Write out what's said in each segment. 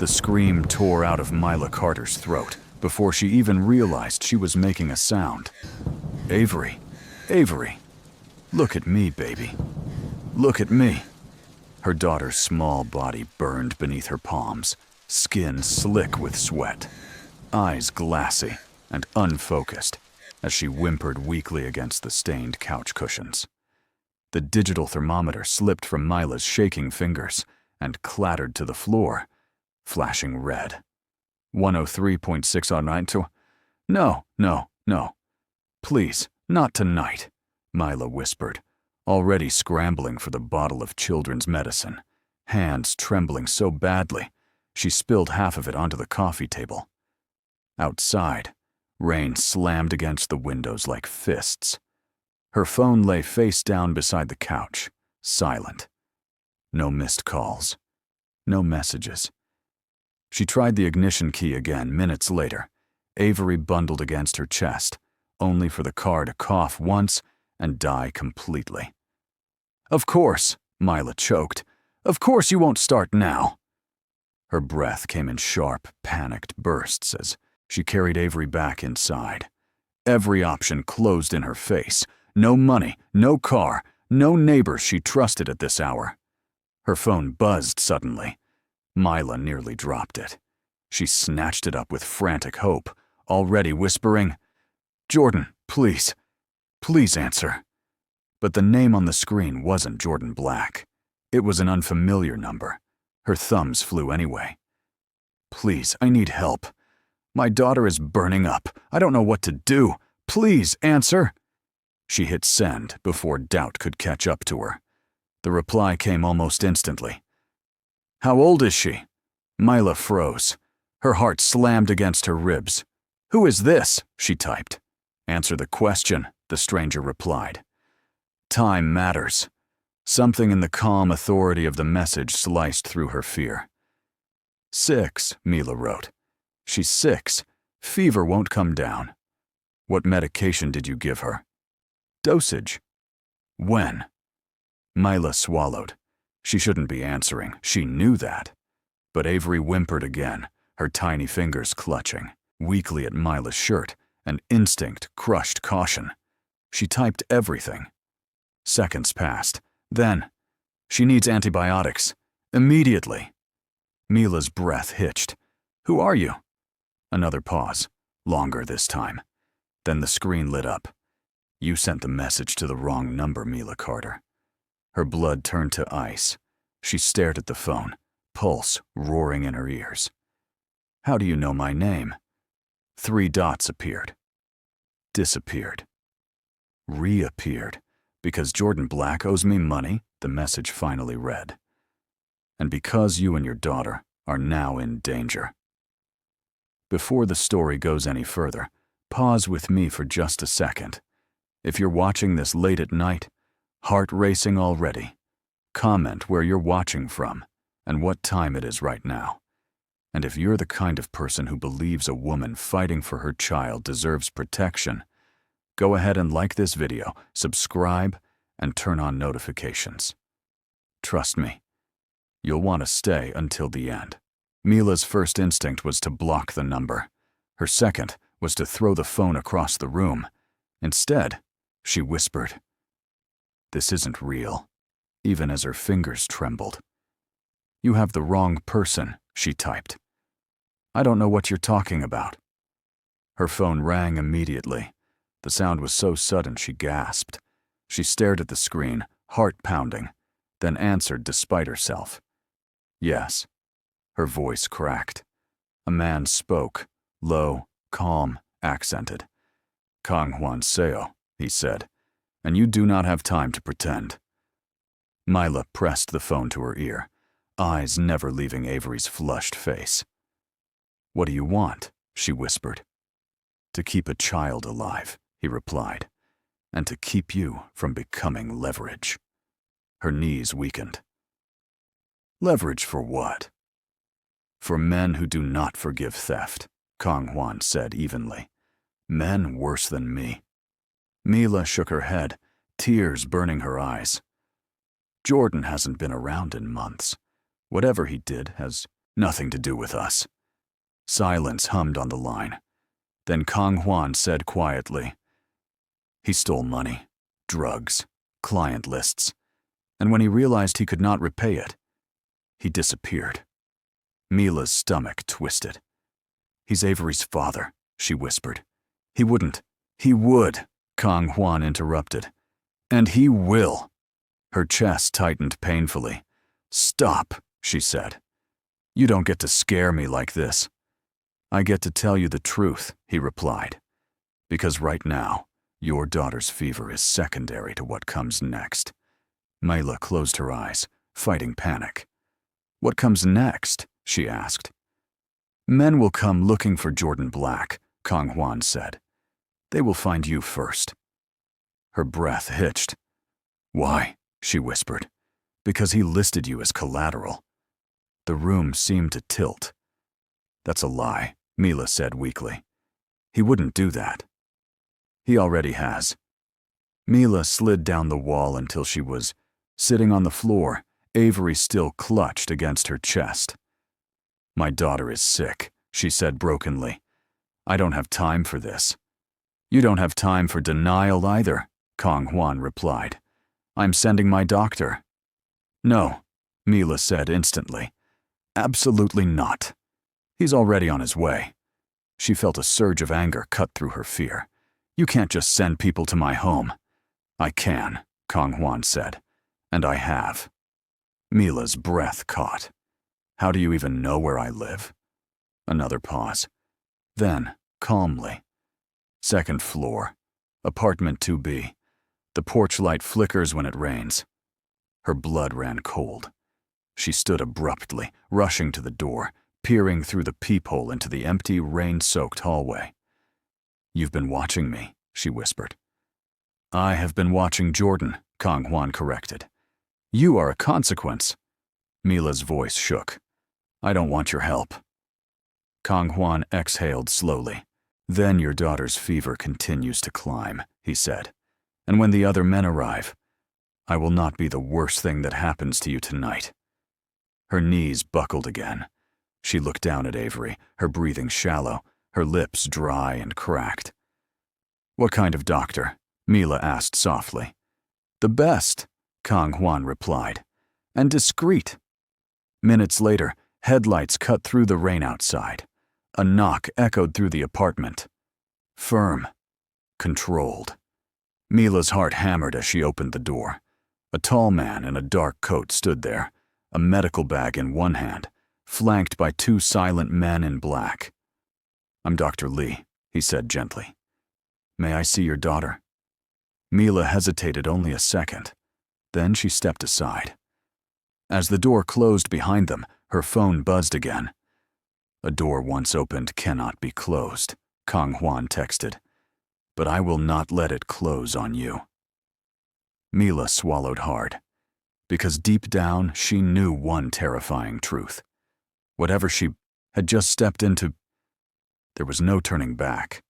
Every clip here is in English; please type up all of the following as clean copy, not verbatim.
The scream tore out of Mila Carter's throat before she even realized she was making a sound. Avery, Avery, look at me, baby. Look at me. Her daughter's small body burned beneath her palms, skin slick with sweat, eyes glassy and unfocused as she whimpered weakly against the stained couch cushions. The digital thermometer slipped from Mila's shaking fingers and clattered to the floor, flashing red. 103.609. No, no, no. Please, not tonight, Mila whispered, already scrambling for the bottle of children's medicine, hands trembling so badly she spilled half of it onto the coffee table. Outside, rain slammed against the windows like fists. Her phone lay face down beside the couch, silent. No missed calls. No messages. She tried the ignition key again minutes later, Avery bundled against her chest, only for the car to cough once and die completely. Of course, Mila choked. Of course you won't start now. Her breath came in sharp, panicked bursts as she carried Avery back inside. Every option closed in her face. No money, no car, no neighbors she trusted at this hour. Her phone buzzed suddenly. Mila nearly dropped it. She snatched it up with frantic hope, already whispering, "Jordan, please, please answer." But the name on the screen wasn't Jordan Black. It was an unfamiliar number. Her thumbs flew anyway. "Please, I need help. My daughter is burning up. I don't know what to do. Please answer." She hit send before doubt could catch up to her. The reply came almost instantly. "How old is she?" Mila froze. Her heart slammed against her ribs. "Who is this?" she typed. "Answer the question," the stranger replied. Time matters. Something in the calm authority of the message sliced through her fear. 6, Mila wrote. "She's 6. Fever won't come down. What medication did you give her? Dosage? When?" Mila swallowed. She shouldn't be answering. She knew that. But Avery whimpered again, her tiny fingers clutching, weakly at Mila's shirt, and instinct crushed caution. She typed everything. Seconds passed. Then, "She needs antibiotics. Immediately." Mila's breath hitched. "Who are you?" Another pause, longer this time. Then the screen lit up. "You sent the message to the wrong number, Mila Carter." Her blood turned to ice. She stared at the phone, pulse roaring in her ears. "How do you know my name?" 3 dots appeared. Disappeared. Reappeared. "Because Jordan Black owes me money," the message finally read. "And because you and your daughter are now in danger." Before the story goes any further, pause with me for just a second. If you're watching this late at night, heart racing already, comment where you're watching from and what time it is right now. And if you're the kind of person who believes a woman fighting for her child deserves protection, go ahead and like this video, subscribe, and turn on notifications. Trust me, you'll want to stay until the end. Mila's first instinct was to block the number. Her second was to throw the phone across the room. Instead, she whispered, "This isn't real," even as her fingers trembled. "You have the wrong person," she typed. "I don't know what you're talking about." Her phone rang immediately. The sound was so sudden she gasped. She stared at the screen, heart pounding, then answered despite herself. "Yes." Her voice cracked. A man spoke, low, calm, accented. "Kang-Hwan Seo," he said, "and you do not have time to pretend." Mila pressed the phone to her ear, eyes never leaving Avery's flushed face. "What do you want?" she whispered. "To keep a child alive," he replied, "and to keep you from becoming leverage." Her knees weakened. "Leverage for what?" "For men who do not forgive theft," Kang-Hwan said evenly. "Men worse than me." Mila shook her head, tears burning her eyes. "Jordan hasn't been around in months. Whatever he did has Nothing to do with us." Silence hummed on the line. Then Kang-Hwan said quietly, "He stole money, drugs, client lists, and when he realized he could not repay it, he disappeared." Mila's stomach twisted. "He's Avery's father," she whispered. "He wouldn't." "He would," Kang-Hwan interrupted. "And he will." Her chest tightened painfully. "Stop," she said. "You don't get to scare me like this." "I get to tell you the truth," he replied. "Because right now, your daughter's fever is secondary to what comes next." Mila closed her eyes, fighting panic. "What comes next?" she asked. "Men will come looking for Jordan Black," Kang-Hwan said. "They will find you first." Her breath hitched. "Why?" she whispered. "Because he listed you as collateral." The room seemed to tilt. "That's a lie," Mila said weakly. "He wouldn't do that." "He already has." Mila slid down the wall until she was sitting on the floor, Avery still clutched against her chest. "My daughter is sick," she said brokenly. "I don't have time for this." "You don't have time for denial either," Kang-Hwan replied. "I'm sending my doctor." "No," Mila said instantly. "Absolutely not. He's already on his way." She felt a surge of anger cut through her fear. "You can't just send people to my home." "I can," Kang-Hwan said. "And I have." Mila's breath caught. "How do you even know where I live?" Another pause. Then, calmly, "Second floor, apartment 2B. The porch light flickers when it rains." Her blood ran cold. She stood abruptly, rushing to the door, peering through the peephole into the empty, rain-soaked hallway. "You've been watching me," she whispered. "I have been watching Jordan," Kang-Hwan corrected. "You are a consequence." Mila's voice shook. "I don't want your help." Kang-Hwan exhaled slowly. "Then your daughter's fever continues to climb," he said. "And when the other men arrive, I will not be the worst thing that happens to you tonight." Her knees buckled again. She looked down at Avery, her breathing shallow, her lips dry and cracked. "What kind of doctor?" Mila asked softly. "The best," Kang-Hwan replied. "And discreet." Minutes later, headlights cut through the rain outside. A knock echoed through the apartment. Firm. Controlled. Mila's heart hammered as she opened the door. A tall man in a dark coat stood there, a medical bag in one hand, flanked by two silent men in black. "I'm Dr. Lee," he said gently. "May I see your daughter?" Mila hesitated only a second. Then she stepped aside. As the door closed behind them, her phone buzzed again. "A door once opened cannot be closed," Kang-Hwan texted. "But I will not let it close on you." Mila swallowed hard, because deep down she knew one terrifying truth. Whatever she had just stepped into, there was no turning back.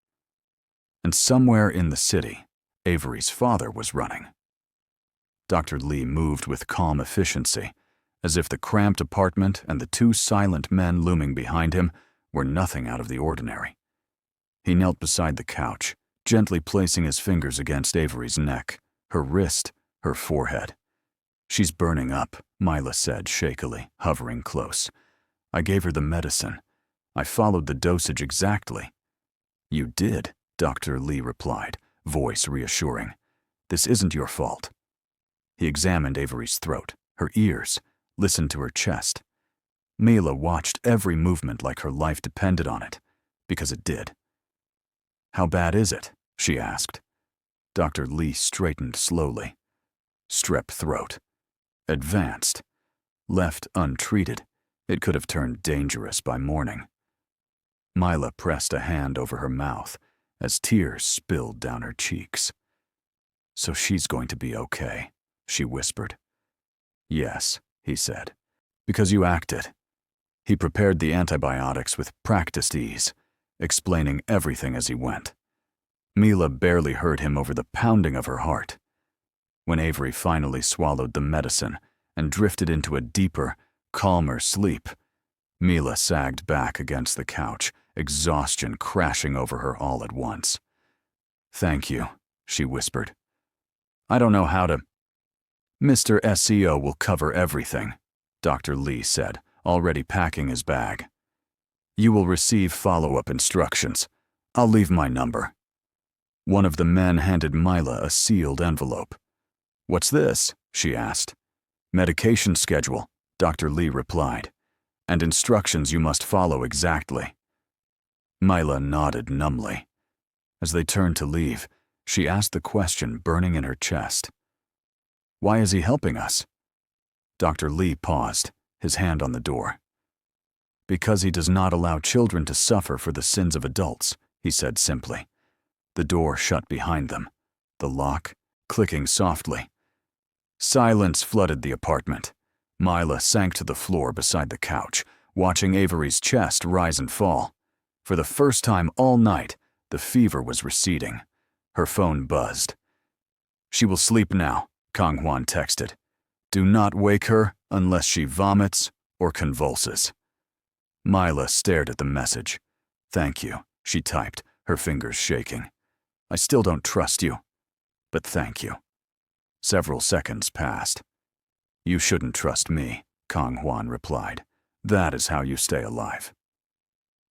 And somewhere in the city, Avery's father was running. Dr. Lee moved with calm efficiency, as if the cramped apartment and the two silent men looming behind him were nothing out of the ordinary. He knelt beside the couch, gently placing his fingers against Avery's neck, her wrist, her forehead. "She's burning up," Mila said shakily, hovering close. "I gave her the medicine. I followed the dosage exactly." "You did," Dr. Lee replied, voice reassuring. "This isn't your fault." He examined Avery's throat, her ears, listened to her chest. Mila watched every movement like her life depended on it, because it did. "How bad is it?" she asked. Dr. Lee straightened slowly. "Strep throat. Advanced. Left untreated, it could have turned dangerous by morning." Mila pressed a hand over her mouth as tears spilled down her cheeks. "So she's going to be okay," she whispered. "Yes," he said, "because you acted." He prepared the antibiotics with practiced ease, explaining everything as he went. Mila barely heard him over the pounding of her heart. When Avery finally swallowed the medicine and drifted into a deeper, calmer sleep, Mila sagged back against the couch, exhaustion crashing over her all at once. "Thank you," she whispered. "I don't know how to—" "Mr. SEO will cover everything," Dr. Lee said, already packing his bag. "You will receive follow-up instructions. I'll leave my number." One of the men handed Mila a sealed envelope. "What's this?" she asked. "Medication schedule," Dr. Lee replied, "and instructions you must follow exactly." Mila nodded numbly. As they turned to leave, she asked the question burning in her chest. "Why is he helping us?" Dr. Lee paused, his hand on the door. "Because he does not allow children to suffer for the sins of adults," he said simply. The door shut behind them, the lock clicking softly. Silence flooded the apartment. Mila sank to the floor beside the couch, watching Avery's chest rise and fall. For the first time all night, the fever was receding. Her phone buzzed. "She will sleep now," Kang-Hwan texted. "Do not wake her unless she vomits or convulses." Mila stared at the message. "Thank you," she typed, her fingers shaking. "I still don't trust you, but thank you." Several seconds passed. "You shouldn't trust me," Kang-Hwan replied. "That is how you stay alive."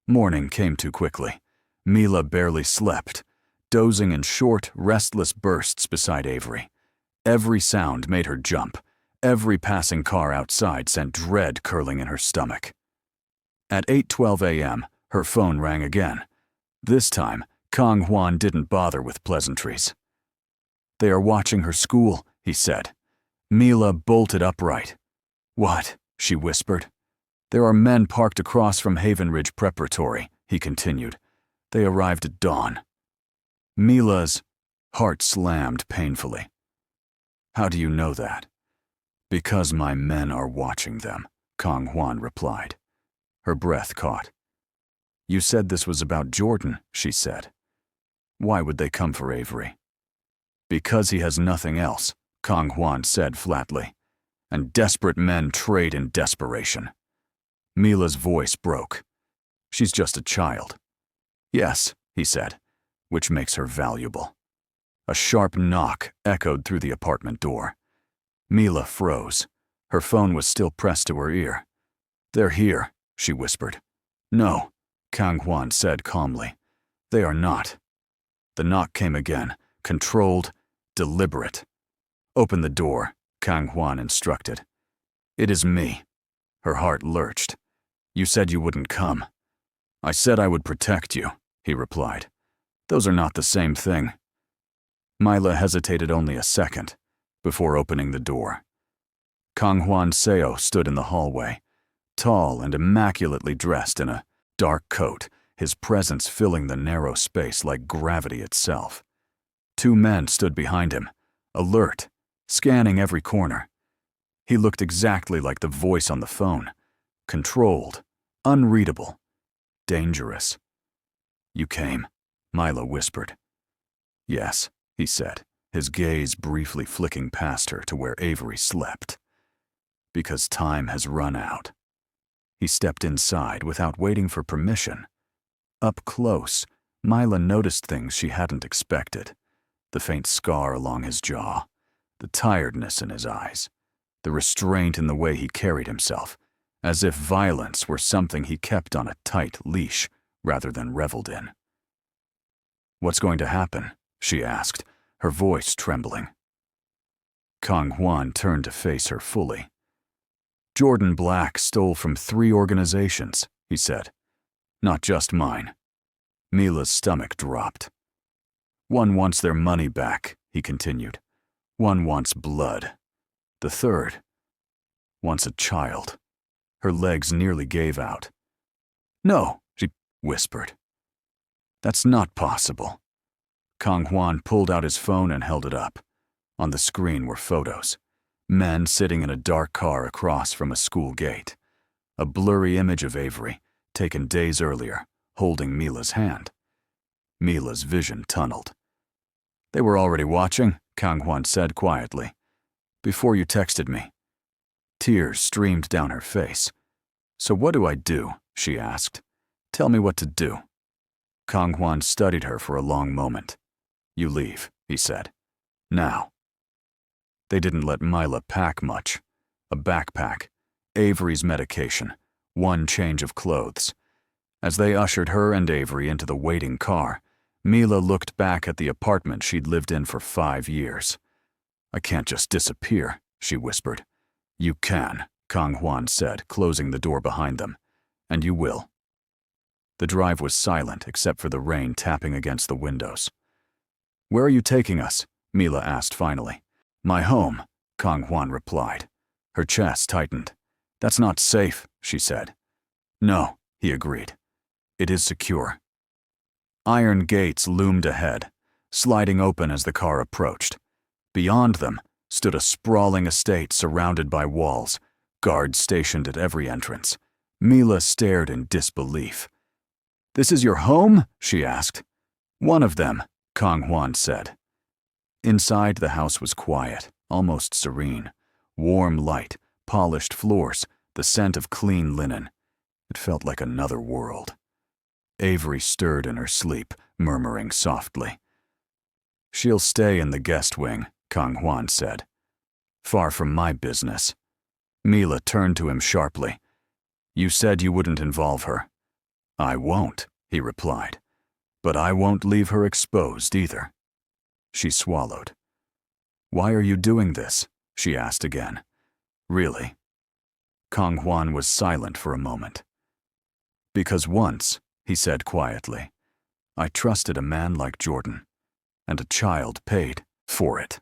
Morning came too quickly. Mila barely slept, dozing in short, restless bursts beside Avery. Every sound made her jump. Every passing car outside sent dread curling in her stomach. At 8:12 a.m., her phone rang again. This time, Kang-Hwan didn't bother with pleasantries. "They are watching her school," he said. Mila bolted upright. "What?" she whispered. "There are men parked across from Haven Ridge Preparatory," he continued. "They arrived at dawn." Mila's heart slammed painfully. "How do you know that?" "Because my men are watching them," Kang-Hwan replied. Her breath caught. "You said this was about Jordan," she said. "Why would they come for Avery?" "Because he has nothing else," Kang-Hwan said flatly. "And desperate men trade in desperation." Mila's voice broke. "She's just a child." "Yes," he said, "which makes her valuable." A sharp knock echoed through the apartment door. Mila froze. Her phone was still pressed to her ear. "They're here," she whispered. "No," Kang-Hwan said calmly. "They are not." The knock came again, controlled, deliberate. "Open the door," Kang-Hwan instructed. "It is me." Her heart lurched. "You said you wouldn't come." "I said I would protect you," he replied. "Those are not the same thing." Mila hesitated only a second before opening the door. Kang-Hwan Seo stood in the hallway, tall and immaculately dressed in a dark coat, his presence filling the narrow space like gravity itself. Two men stood behind him, alert, scanning every corner. He looked exactly like the voice on the phone, controlled, unreadable, dangerous. "You came," Mila whispered. "Yes," he said, his gaze briefly flicking past her to where Avery slept. "Because time has run out." He stepped inside without waiting for permission. Up close, Mila noticed things she hadn't expected. The faint scar along his jaw, the tiredness in his eyes, the restraint in the way he carried himself, as if violence were something he kept on a tight leash rather than reveled in. "What's going to happen?" she asked, her voice trembling. Kang-Hwan turned to face her fully. "Jordan Black stole from 3 organizations," he said. "Not just mine." Mila's stomach dropped. "One wants their money back," he continued. "One wants blood. The third wants a child." Her legs nearly gave out. "No," she whispered. "That's not possible." Kang-Hwan pulled out his phone and held it up. On the screen were photos. Men sitting in a dark car across from a school gate. A blurry image of Avery, taken days earlier, holding Mila's hand. Mila's vision tunneled. "They were already watching," Kang-Hwan said quietly. "Before you texted me." Tears streamed down her face. So what do I do? She asked. Tell me what to do. Kang-Hwan studied her for a long moment. You leave, he said. Now. They didn't let Mila pack much. A backpack, Avery's medication, one change of clothes. As they ushered her and Avery into the waiting car, Mila looked back at the apartment she'd lived in for 5 years. I can't just disappear, she whispered. You can, Kang-Hwan said, closing the door behind them. And you will. The drive was silent except for the rain tapping against the windows. Where are you taking us? Mila asked finally. My home, Kang-Hwan replied. Her chest tightened. That's not safe, she said. No, he agreed. It is secure. Iron gates loomed ahead, sliding open as the car approached. Beyond them stood a sprawling estate surrounded by walls, guards stationed at every entrance. Mila stared in disbelief. This is your home? She asked. One of them, Kang-Hwan said. Inside, the house was quiet, almost serene. Warm light, polished floors, the scent of clean linen. It felt like another world. Avery stirred in her sleep, murmuring softly. She'll stay in the guest wing, Kang-Hwan said. Far from my business. Mila turned to him sharply. You said you wouldn't involve her. I won't, he replied. But I won't leave her exposed either. She swallowed. Why are you doing this? She asked again. Really? Kang-Hwan was silent for a moment. Because once, he said quietly, I trusted a man like Jordan, and a child paid for it.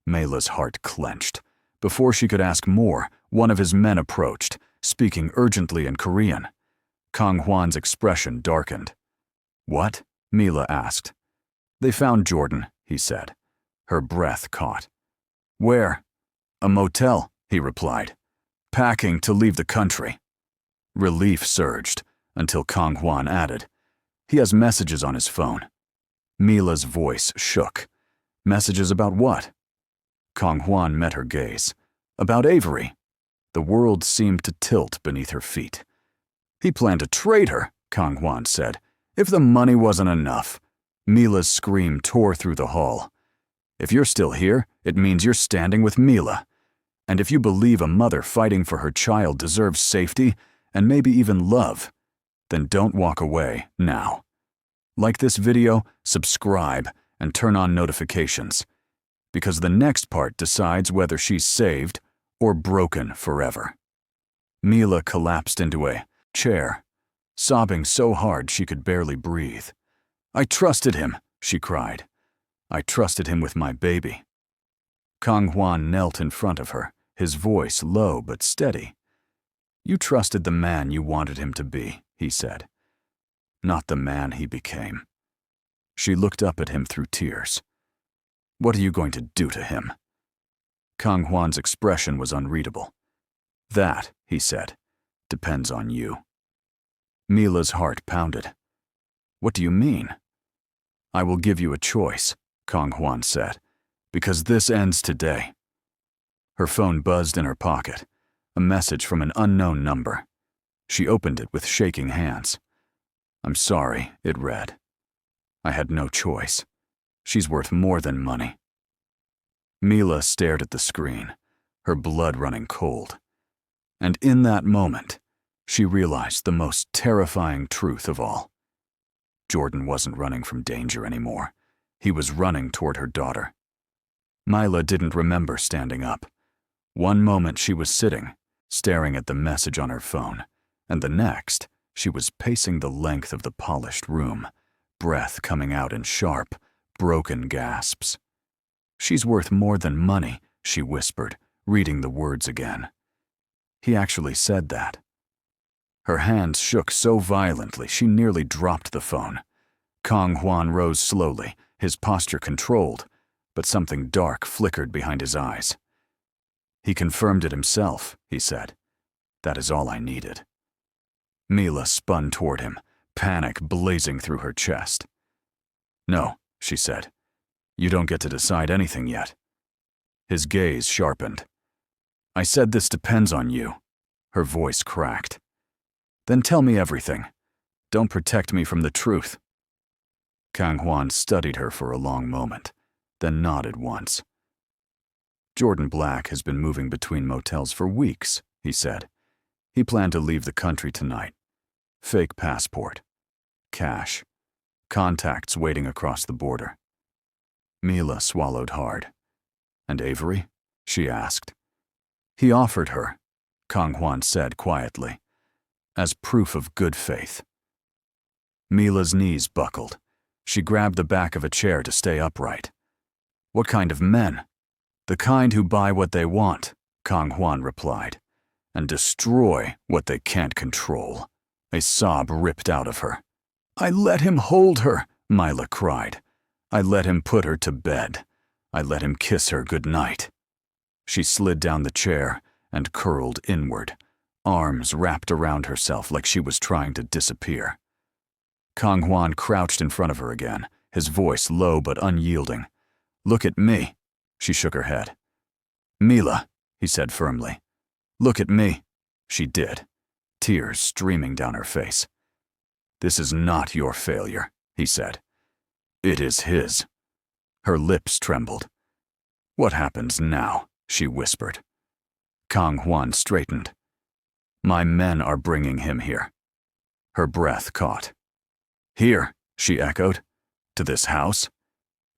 Mila's heart clenched. Before she could ask more, one of his men approached, speaking urgently in Korean. Kang-Hwan's expression darkened. What? Mila asked. They found Jordan, he said. Her breath caught. Where? A motel, he replied. Packing to leave the country. Relief surged, until Kang-Hwan added, he has messages on his phone. Mila's voice shook. Messages about what? Kang-Hwan met her gaze. About Avery. The world seemed to tilt beneath her feet. He planned to trade her, Kang-Hwan said. If the money wasn't enough. Mila's scream tore through the hall. If you're still here, it means you're standing with Mila. And if you believe a mother fighting for her child deserves safety, and maybe even love, then don't walk away now. Like this video, subscribe, and turn on notifications. Because the next part decides whether she's saved or broken forever. Mila collapsed into a chair, sobbing so hard she could barely breathe. I trusted him, she cried. I trusted him with my baby. Kang-Hwan knelt in front of her, his voice low but steady. You trusted the man you wanted him to be, he said. Not the man he became. She looked up at him through tears. What are you going to do to him? Kang-Hwan's expression was unreadable. That, he said, depends on you. Mila's heart pounded. What do you mean? I will give you a choice, Kang-Hwan said, because this ends today. Her phone buzzed in her pocket, a message from an unknown number. She opened it with shaking hands. I'm sorry, it read. I had no choice. She's worth more than money. Mila stared at the screen, her blood running cold. And in that moment, she realized the most terrifying truth of all. Jordan wasn't running from danger anymore. He was running toward her daughter. Mila didn't remember standing up. One moment she was sitting, staring at the message on her phone, and the next, she was pacing the length of the polished room, breath coming out in sharp, broken gasps. She's worth more than money, she whispered, reading the words again. He actually said that. Her hands shook so violently she nearly dropped the phone. Kang-Hwan rose slowly, his posture controlled, but something dark flickered behind his eyes. He confirmed it himself, he said. That is all I needed. Mila spun toward him, panic blazing through her chest. No, she said. You don't get to decide anything yet. His gaze sharpened. I said this depends on you. Her voice cracked. Then tell me everything. Don't protect me from the truth." Kang-Hwan studied her for a long moment, then nodded once. "Jordan Black has been moving between motels for weeks," he said. "He planned to leave the country tonight. Fake passport. Cash. Contacts waiting across the border." Mila swallowed hard. "And Avery?" she asked. "He offered her," Kang-Hwan said quietly, "as proof of good faith." Mila's knees buckled. She grabbed the back of a chair to stay upright. "What kind of men?" "The kind who buy what they want," Kang-Hwan replied, "and destroy what they can't control." A sob ripped out of her. "I let him hold her," Mila cried. "I let him put her to bed. I let him kiss her goodnight." She slid down the chair and curled inward, arms wrapped around herself like she was trying to disappear. Kang-Hwan crouched in front of her again, his voice low but unyielding. "Look at me." She shook her head. "Mila," he said firmly. "Look at me." She did, tears streaming down her face. "This is not your failure," he said. "It is his." Her lips trembled. "What happens now?" she whispered. Kang-Hwan straightened. "My men are bringing him here." Her breath caught. "Here," she echoed. "To this house?"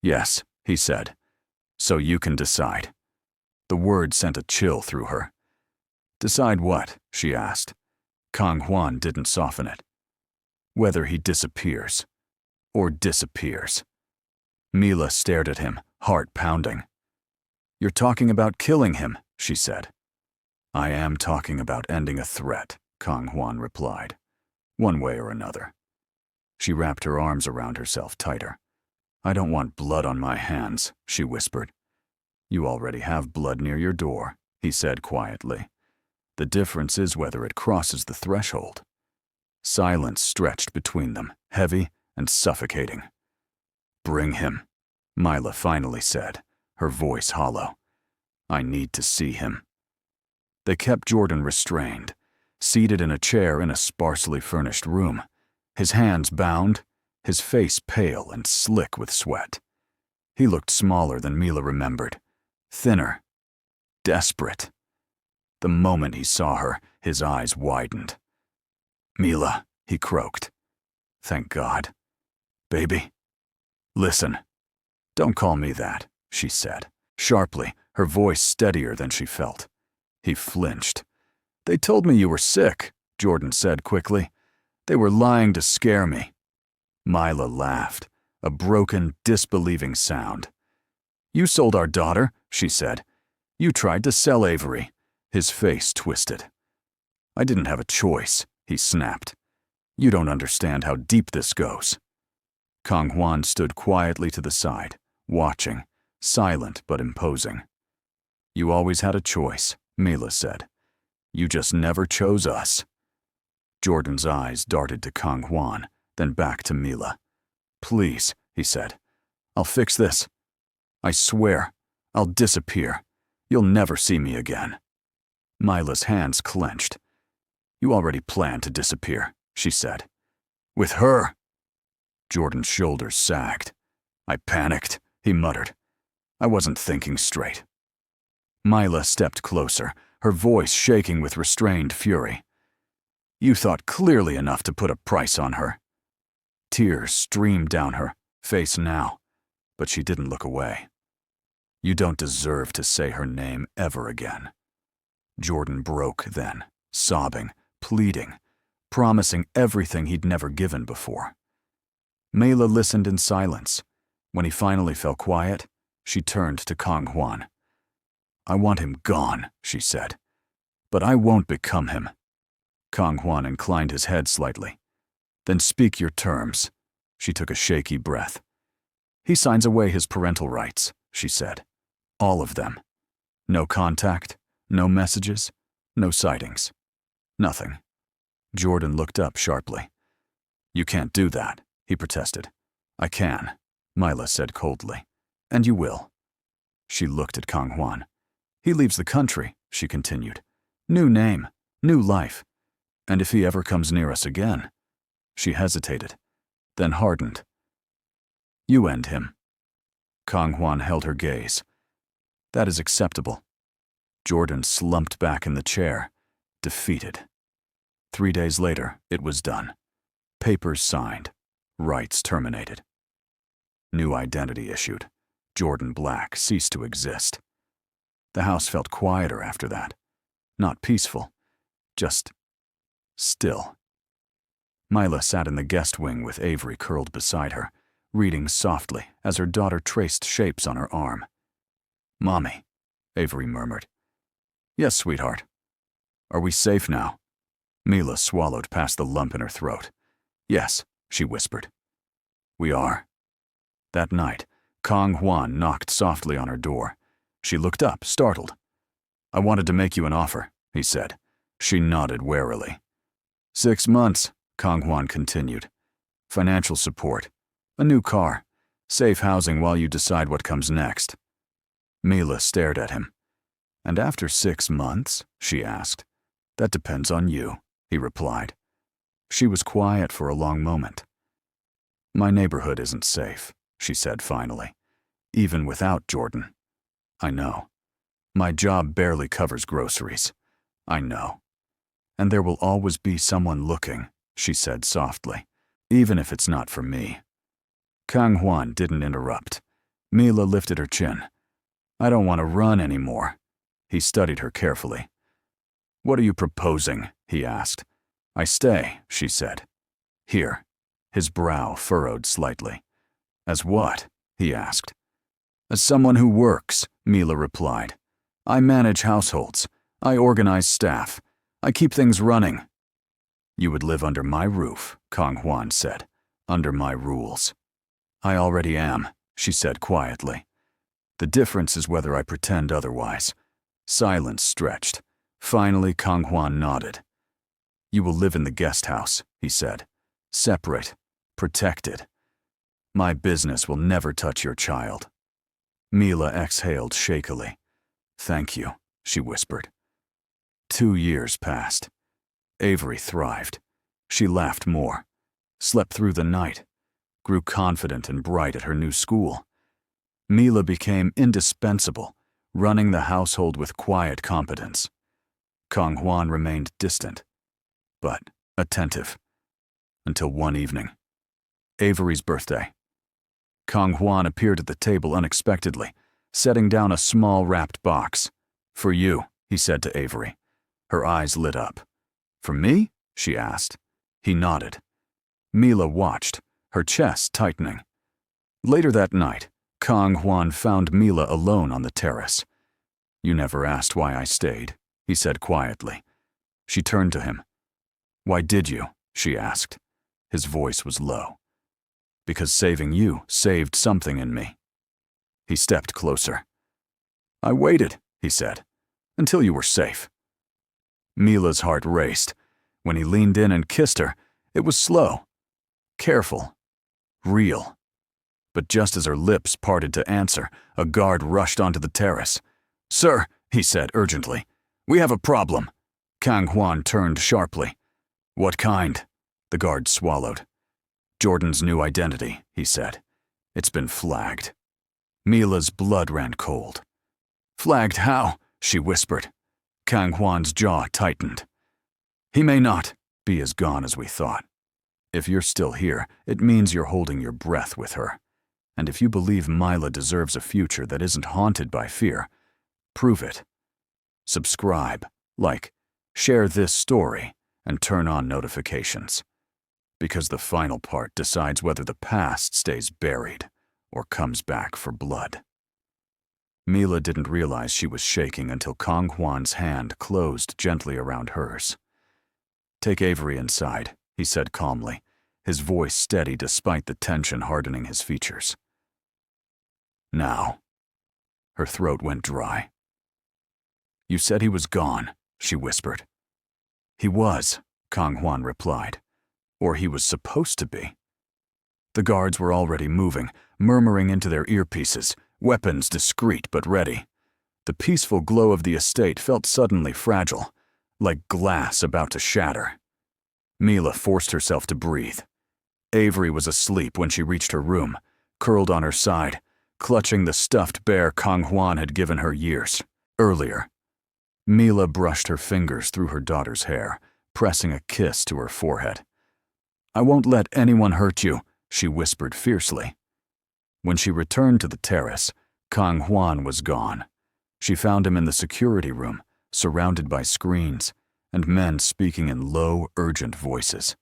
"Yes," he said. "So you can decide." The word sent a chill through her. "Decide what?" she asked. Kang-Hwan didn't soften it. "Whether he disappears. Or disappears." Mila stared at him, heart pounding. "You're talking about killing him," she said. "I am talking about ending a threat," Kang-Hwan replied. "One way or another." She wrapped her arms around herself tighter. "I don't want blood on my hands," she whispered. "You already have blood near your door," he said quietly. "The difference is whether it crosses the threshold." Silence stretched between them, heavy and suffocating. "Bring him," Mila finally said, her voice hollow. "I need to see him." They kept Jordan restrained, seated in a chair in a sparsely furnished room, his hands bound, his face pale and slick with sweat. He looked smaller than Mila remembered, thinner, desperate. The moment he saw her, his eyes widened. "Mila," he croaked. "Thank God. Baby. Listen." "Don't call me that," she said, sharply, her voice steadier than she felt. He flinched. "They told me you were sick," Jordan said quickly. "They were lying to scare me." Mila laughed, a broken, disbelieving sound. "You sold our daughter," she said. "You tried to sell Avery." His face twisted. "I didn't have a choice," he snapped. "You don't understand how deep this goes." Kang-Hwan stood quietly to the side, watching, silent but imposing. "You always had a choice," Mila said. "You just never chose us." Jordan's eyes darted to Kang-Hwan, then back to Mila. "Please," he said. "I'll fix this. I swear, I'll disappear. You'll never see me again." Mila's hands clenched. "You already planned to disappear," she said. "With her." Jordan's shoulders sagged. "I panicked," he muttered. "I wasn't thinking straight." Mila stepped closer, her voice shaking with restrained fury. "You thought clearly enough to put a price on her." Tears streamed down her face now, but she didn't look away. "You don't deserve to say her name ever again." Jordan broke then, sobbing, pleading, promising everything he'd never given before. Mila listened in silence. When he finally fell quiet, she turned to Kang-Hwan. "I want him gone," she said. "But I won't become him." Kang-Hwan inclined his head slightly. "Then speak your terms." She took a shaky breath. "He signs away his parental rights," she said. "All of them. No contact, no messages, no sightings. Nothing." Jordan looked up sharply. "You can't do that," he protested. "I can," Mila said coldly. "And you will." She looked at Kang-Hwan. "He leaves the country," she continued. "New name, new life. And if he ever comes near us again. She hesitated, then hardened. You end him. Kang-Hwan held her gaze. That is acceptable. Jordan slumped back in the chair, defeated. 3 days later, it was done. Papers signed. Rights terminated. New identity issued. Jordan Black ceased to exist. The house felt quieter after that. Not peaceful, just still. Mila sat in the guest wing with Avery curled beside her, reading softly as her daughter traced shapes on her arm. "Mommy," Avery murmured. "Yes, sweetheart." "Are we safe now?" Mila swallowed past the lump in her throat. "Yes," she whispered. "We are." That night, Kang-Hwan knocked softly on her door. She looked up, startled. "I wanted to make you an offer," he said. She nodded warily. 6 months, Kang-Hwan continued. "Financial support, a new car, safe housing while you decide what comes next." Mila stared at him. "And after 6 months?" she asked. "That depends on you," he replied. She was quiet for a long moment. "My neighborhood isn't safe," she said finally. "Even without Jordan." "I know. My job barely covers groceries." "I know. And there will always be someone looking," she said softly, "even if it's not for me." Kang-Hwan didn't interrupt. Mila lifted her chin. "I don't want to run anymore." He studied her carefully. "What are you proposing?" he asked. "I stay," she said. "Here." His brow furrowed slightly. "As what?" he asked. "As someone who works," Mila replied. "I manage households. I organize staff. I keep things running." "You would live under my roof," Kang-Hwan said. "Under my rules." "I already am," she said quietly. "The difference is whether I pretend otherwise." Silence stretched. Finally, Kang-Hwan nodded. "You will live in the guest house," he said. "Separate. Protected. My business will never touch your child." Mila exhaled shakily. "Thank you," she whispered. 2 years passed. Avery thrived. She laughed more, slept through the night, grew confident and bright at her new school. Mila became indispensable, running the household with quiet competence. Kang-Hwan remained distant, but attentive, until one evening. Avery's birthday. Kang-Hwan appeared at the table unexpectedly, setting down a small wrapped box. "For you," he said to Avery. Her eyes lit up. "For me?" she asked. He nodded. Mila watched, her chest tightening. Later that night, Kang-Hwan found Mila alone on the terrace. "You never asked why I stayed," he said quietly. She turned to him. "Why did you?" she asked. His voice was low. "Because saving you saved something in me." He stepped closer. "I waited," he said, "until you were safe." Mila's heart raced. When he leaned in and kissed her, it was slow, careful, real. But just as her lips parted to answer, a guard rushed onto the terrace. "Sir," he said urgently, "we have a problem." Kang-Hwan turned sharply. "What kind?" The guard swallowed. "Jordan's new identity," he said. "It's been flagged." Mila's blood ran cold. "Flagged how?" she whispered. Kang-Hwan's jaw tightened. "He may not be as gone as we thought. If you're still here, it means you're holding your breath with her. And if you believe Mila deserves a future that isn't haunted by fear, prove it. Subscribe, like, share this story, and turn on notifications. Because the final part decides whether the past stays buried or comes back for blood." Mila didn't realize she was shaking until Kang-Hwan's hand closed gently around hers. "Take Avery inside," he said calmly, his voice steady despite the tension hardening his features. "Now." Her throat went dry. "You said he was gone," she whispered. "He was," Kang-Hwan replied. "Or he was supposed to be." The guards were already moving, murmuring into their earpieces, weapons discreet but ready. The peaceful glow of the estate felt suddenly fragile, like glass about to shatter. Mila forced herself to breathe. Avery was asleep when she reached her room, curled on her side, clutching the stuffed bear Kang-Hwan had given her years earlier. Mila brushed her fingers through her daughter's hair, pressing a kiss to her forehead. "I won't let anyone hurt you," she whispered fiercely. When she returned to the terrace, Kang-Hwan was gone. She found him in the security room, surrounded by screens, and men speaking in low, urgent voices.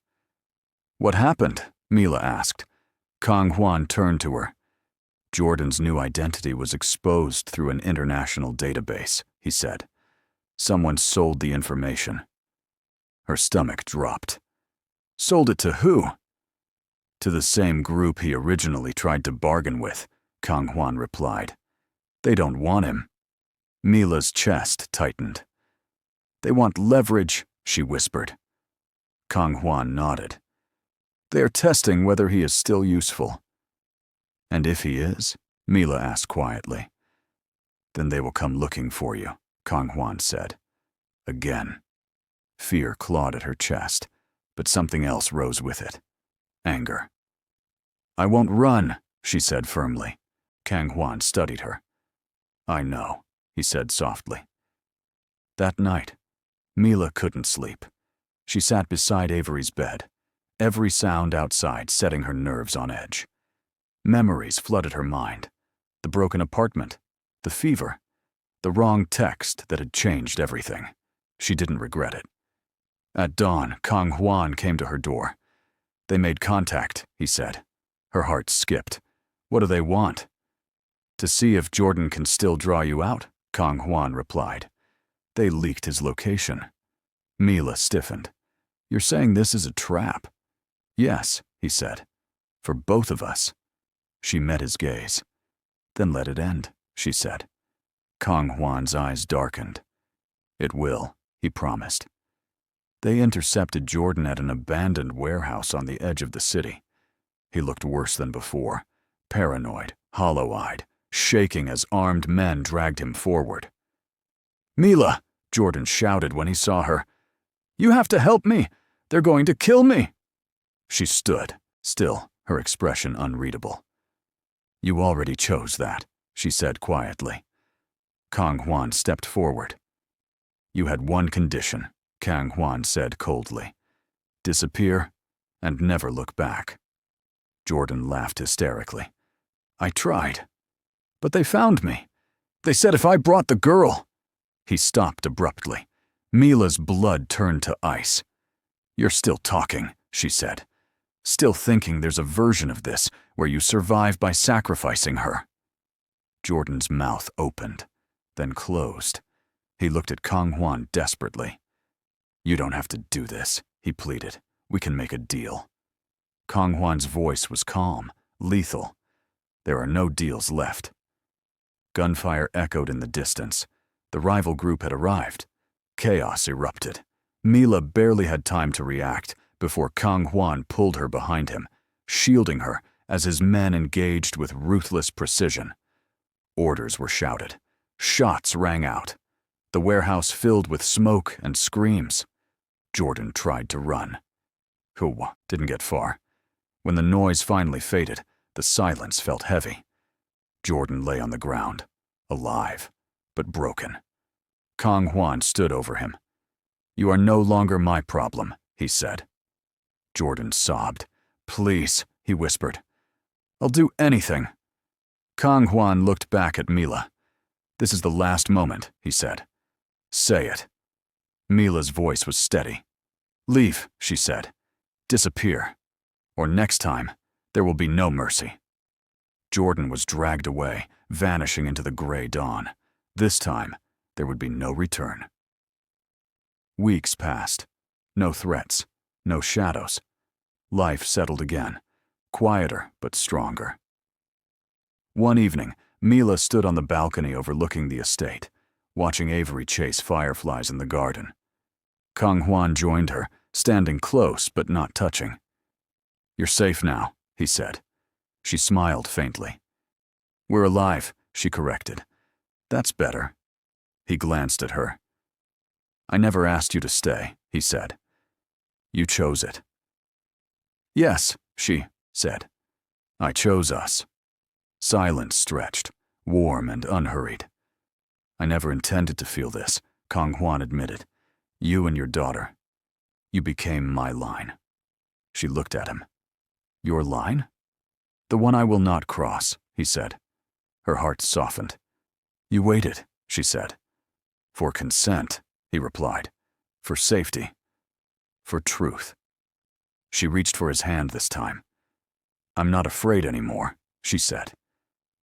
"What happened?" Mila asked. Kang-Hwan turned to her. "Jordan's new identity was exposed through an international database," he said. "Someone sold the information." Her stomach dropped. "Sold it to who?" "To the same group he originally tried to bargain with," Kang-Hwan replied. "They don't want him." Mila's chest tightened. "They want leverage," she whispered. Kang-Hwan nodded. "They are testing whether he is still useful." "And if he is?" Mila asked quietly. "Then they will come looking for you," Kang-Hwan said. Again. Fear clawed at her chest, but something else rose with it. Anger. "I won't run," she said firmly. Kang-Hwan studied her. "I know," he said softly. That night, Mila couldn't sleep. She sat beside Avery's bed, every sound outside setting her nerves on edge. Memories flooded her mind. The broken apartment, the fever, the wrong text that had changed everything. She didn't regret it. At dawn, Kang-Hwan came to her door. "They made contact," he said. Her heart skipped. "What do they want?" "To see if Jordan can still draw you out," Kang-Hwan replied. "They leaked his location." Mila stiffened. "You're saying this is a trap?" "Yes," he said. "For both of us." She met his gaze. "Then let it end," she said. Kang-Hwan's eyes darkened. "It will," he promised. They intercepted Jordan at an abandoned warehouse on the edge of the city. He looked worse than before, paranoid, hollow-eyed, shaking as armed men dragged him forward. "Mila!" Jordan shouted when he saw her. "You have to help me! They're going to kill me!" She stood, still, her expression unreadable. "You already chose that," she said quietly. Kang-Hwan stepped forward. "You had one condition," Kang-Hwan said coldly. "Disappear and never look back." Jordan laughed hysterically. "I tried. But they found me. They said if I brought the girl—" He stopped abruptly. Mila's blood turned to ice. "You're still talking," she said. "Still thinking there's a version of this where you survive by sacrificing her." Jordan's mouth opened, then closed. He looked at Kang-Hwan desperately. "You don't have to do this," he pleaded. "We can make a deal." Kang-Hwan's voice was calm, lethal. "There are no deals left." Gunfire echoed in the distance. The rival group had arrived. Chaos erupted. Mila barely had time to react before Kang-Hwan pulled her behind him, shielding her as his men engaged with ruthless precision. Orders were shouted. Shots rang out. The warehouse filled with smoke and screams. Jordan tried to run. Didn't get far. When the noise finally faded, the silence felt heavy. Jordan lay on the ground, alive, but broken. Kang-Hwan stood over him. "You are no longer my problem," he said. Jordan sobbed. "Please," he whispered. "I'll do anything." Kang-Hwan looked back at Mila. "This is the last moment," he said. "Say it." Mila's voice was steady. "Leave," she said. "Disappear. Or next time, there will be no mercy." Jordan was dragged away, vanishing into the gray dawn. This time, there would be no return. Weeks passed. No threats, no shadows. Life settled again, quieter but stronger. One evening, Mila stood on the balcony overlooking the estate, watching Avery chase fireflies in the garden. Kang-Hwan joined her, standing close but not touching. "You're safe now," he said. She smiled faintly. "We're alive," she corrected. "That's better." He glanced at her. "I never asked you to stay," he said. You chose it. Yes, she said. I chose us. Silence stretched, warm and unhurried. I never intended to feel this, Kang-Hwan admitted. You and your daughter. You became my line. She looked at him. Your line? The one I will not cross, he said. Her heart softened. You waited, she said. For consent, he replied. For safety. For truth. She reached for his hand this time. I'm not afraid anymore, she said.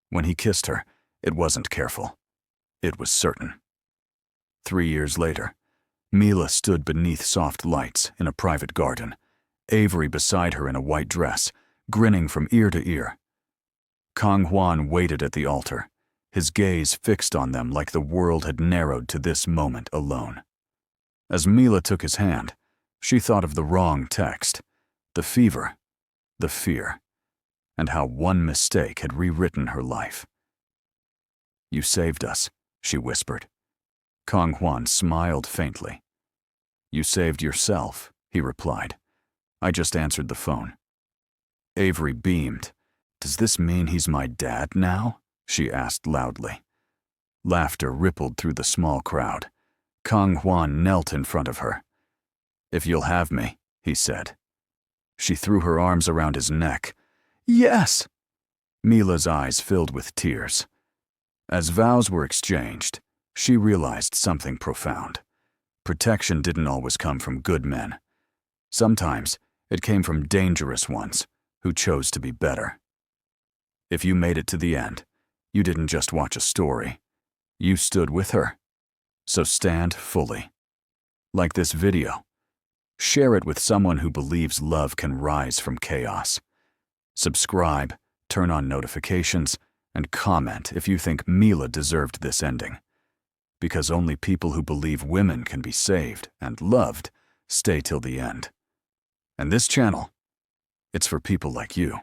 When he kissed her, it wasn't careful. It was certain. 3 years later, Mila stood beneath soft lights in a private garden, Avery beside her in a white dress, grinning from ear to ear. Kang-Hwan waited at the altar, his gaze fixed on them like the world had narrowed to this moment alone. As Mila took his hand, she thought of the wrong text, the fever, the fear, and how one mistake had rewritten her life. You saved us, she whispered. Kang-Hwan smiled faintly. You saved yourself, he replied. I just answered the phone. Avery beamed. Does this mean he's my dad now? She asked loudly. Laughter rippled through the small crowd. Kang-Hwan knelt in front of her. If you'll have me, he said. She threw her arms around his neck. Yes! Mila's eyes filled with tears. As vows were exchanged, she realized something profound. Protection didn't always come from good men. Sometimes it came from dangerous ones who chose to be better. If you made it to the end, you didn't just watch a story. You stood with her. So stand fully. Like this video. Share it with someone who believes love can rise from chaos. Subscribe, turn on notifications, and comment if you think Mila deserved this ending. Because only people who believe women can be saved and loved stay till the end. And this channel, it's for people like you.